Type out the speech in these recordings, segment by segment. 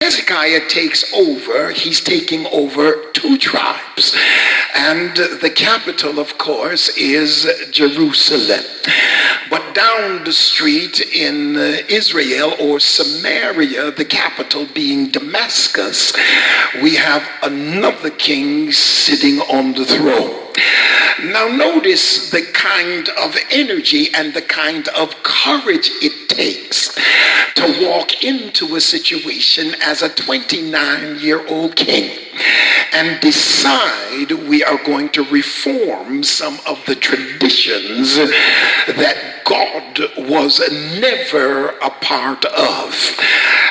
Hezekiah takes over, he's taking over 2 tribes. And the capital, of course, is Jerusalem. But down the street in Israel, or Samaria, the capital being Damascus, we have another king sitting on the throne. Now notice the kind of energy and the kind of courage it takes to walk into a situation as a 29-year-old king and decide we are going to reform some of the traditions that God was never a part of.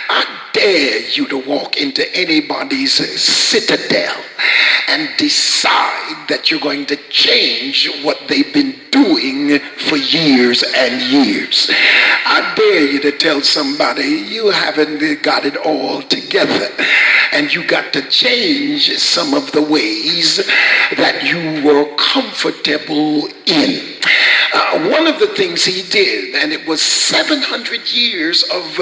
I dare you to walk into anybody's citadel and decide that you're going to change what they've been doing for years and years. I dare you to tell somebody you haven't got it all together and you got to change some of the ways that you were comfortable in. One of the things he did, and it was 700 years of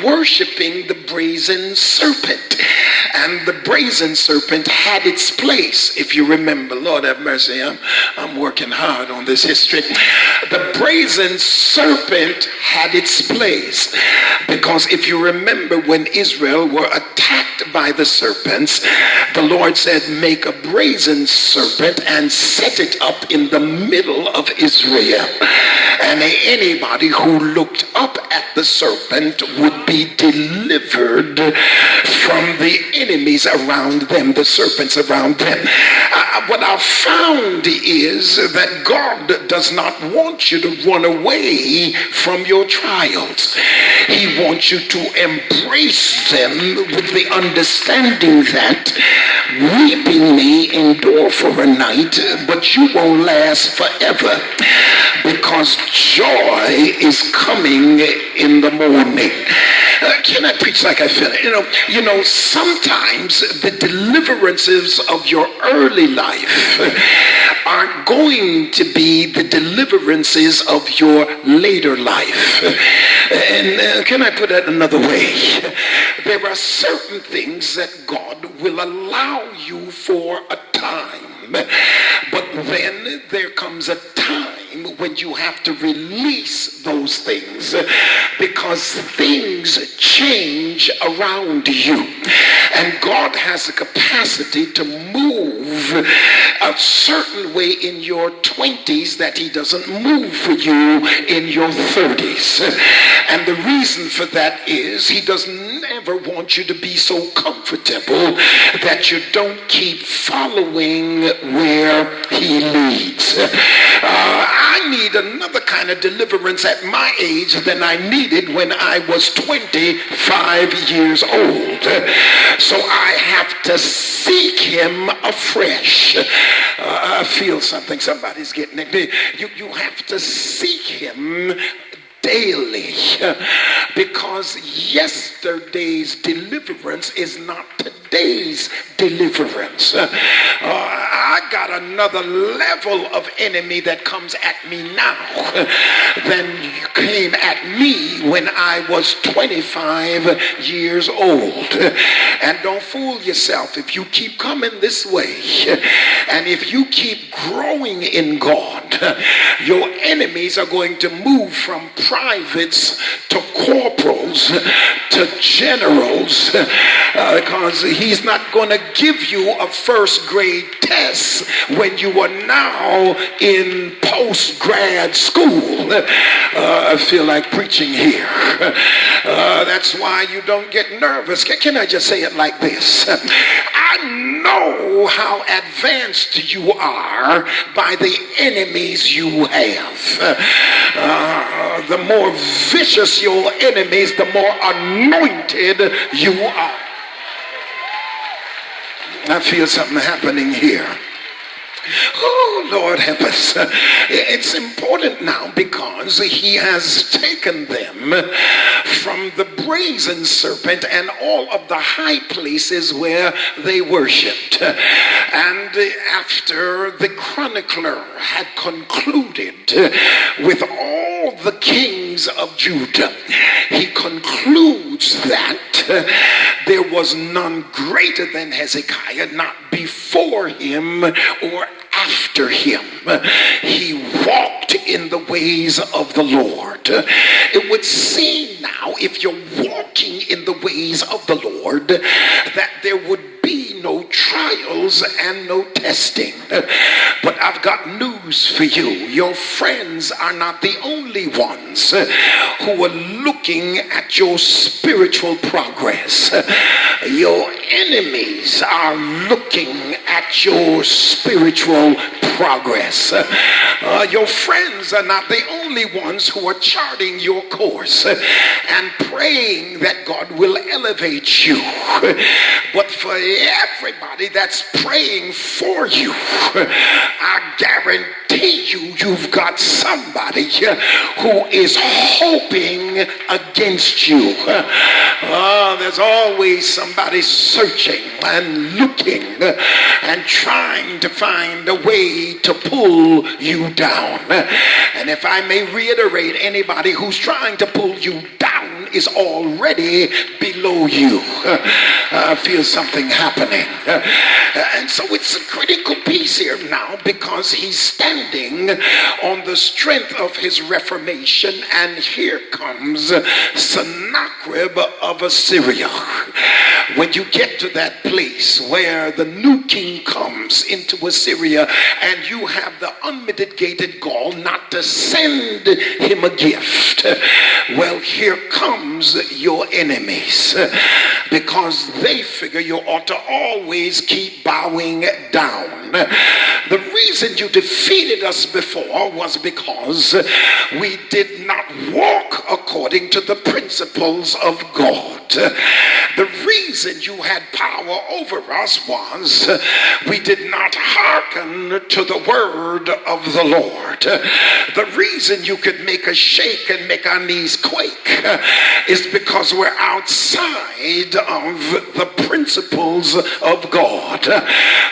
worshiping the brazen serpent. And the brazen serpent had its place, if you remember. Lord have mercy, I'm working hard on this history. The brazen serpent had its place because if you remember, when Israel were attacked by the serpents, the Lord said, make a brazen serpent and set it up in the middle of Israel. And anybody who looked up at the serpent would be delivered from the enemies around them, the serpents around them. What I've found is that God does not want you to run away from your trials. He wants you to embrace them with the understanding that weeping may endure for a night, but you won't last forever, because joy is coming in the morning. Can I preach like I feel it? You know, sometimes the deliverances of your early life are going to be the deliverances of your later life. And can I put that another way? There are certain things that God will allow you for a time, but then there comes a time when you have to release those things because things change around you, and God has the capacity to move a certain way in your 20s that he doesn't move for you in your 30s. And the reason for that is he doesn't ever want you to be so comfortable that you don't keep following where he leads. I need another kind of deliverance at my age than I needed when I was 25 years old. So I have to seek him afresh. I feel something. Somebody's getting it. You have to seek him daily, because yesterday's deliverance is not today's deliverance. I got another level of enemy that comes at me now than came at me when I was 25 years old. And don't fool yourself. If you keep coming this way and if you keep growing in God, your enemies are going to move from privates to corporals to generals, because he's not going to give you a first grade test when you are now in post-grad school. I feel like preaching here. That's why you don't get nervous. Can I just say it like this? I know how advanced you are by the enemies you have. The more vicious your enemies, the more anointed you are. I feel something happening here. Oh, Lord help us. It's important now because he has taken them from the brazen serpent and all of the high places where they worshipped. And after the chronicler had concluded with all the kings of Judah, he concludes that there was none greater than Hezekiah, not before him or after him. He walked in the ways of the Lord. It would seem now, if you're walking in the ways of the Lord, that there would be no trials and no testing. But I've got news for you. Your friends are not the only ones who are looking at your spiritual progress. Your enemies are looking at your spiritual progress. Your friends are not the only ones who are charting your course and praying that God will elevate you. But for everybody that's praying for you, I guarantee you've got somebody who is hoping against you. There's always somebody searching and looking and trying to find a way to pull you down. And if I may reiterate, anybody who's trying to pull you down is already below you. I feel something happening. And so it's a critical piece here now, because he's standing on the strength of his reformation, and here comes Sennacherib of Assyria. When you get to that place where the new king comes into Assyria and you have the unmitigated gall not to send him a gift, well, here comes your enemies, because they figure you ought to always keep bowing down. The reason you defeated us before was because we did not walk according to the principles of God. The reason you had power over us was we did not hearken to the word of the Lord. The reason you could make us shake and make our knees quake is because we're outside of the principles of God.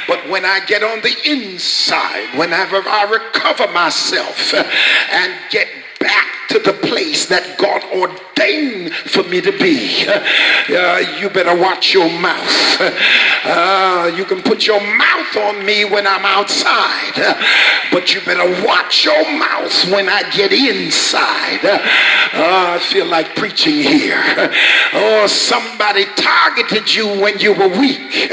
But when I get on the inside, whenever I recover myself and get back to the place that God ordained for me to be, you better watch your mouth. You can put your mouth on me when I'm outside, but you better watch your mouth when I get inside. I feel like preaching here. Somebody targeted you when you were weak,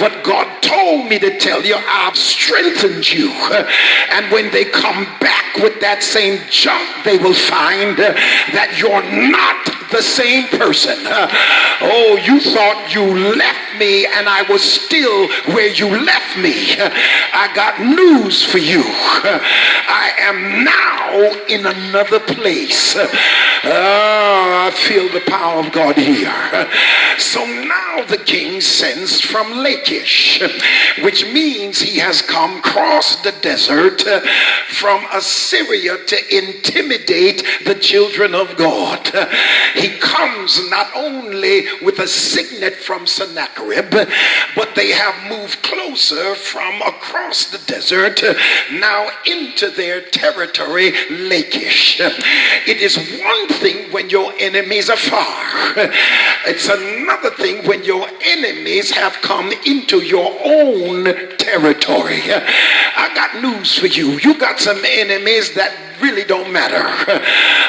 but God told me to tell you I've strengthened you, and when they come back with that same junk, they will find that you're not the same person. You thought you left me and I was still where you left me. I got news for you. I am now in another place. I feel the power of God here. So now the king sends from Lachish, which means he has come across the desert from Assyria to intimidate the children of God. He comes not only with a signet from Sennacherib, but they have moved closer from across the desert now into their territory, Lachish. It is one thing when your enemies are far. It's another thing when your enemies have come into your own territory. I got news for you. You got some enemies that really don't matter,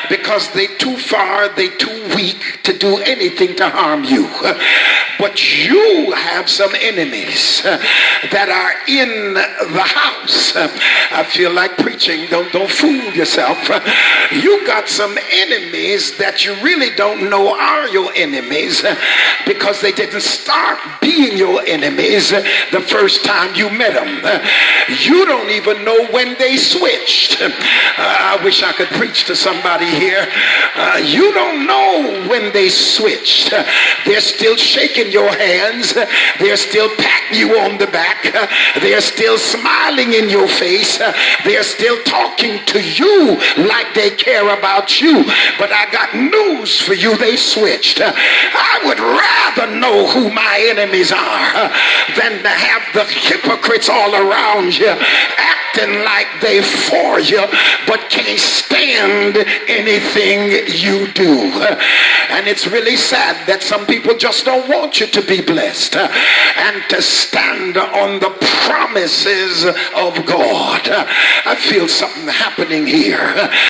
because they too far, they too weak to do anything to harm you. But you have some enemies that are in the house. I feel like preaching. Don't fool yourself. You got some enemies that you really don't know are your enemies, because they didn't start being your enemies the first time you met them. You don't even know when they switched. I wish I could preach to somebody here. You don't know when they switched. They're still shaking shaking your hands. They're still patting you on the back. They're still smiling in your face. They're still talking to you like they care about you. But I got news for you. They switched. I would rather know who my enemies are than to have the hypocrites all around you acting like they for you but can't stand anything you do. And it's really sad that some people just don't want you to be blessed and to stand on the promises of God. I feel something happening here.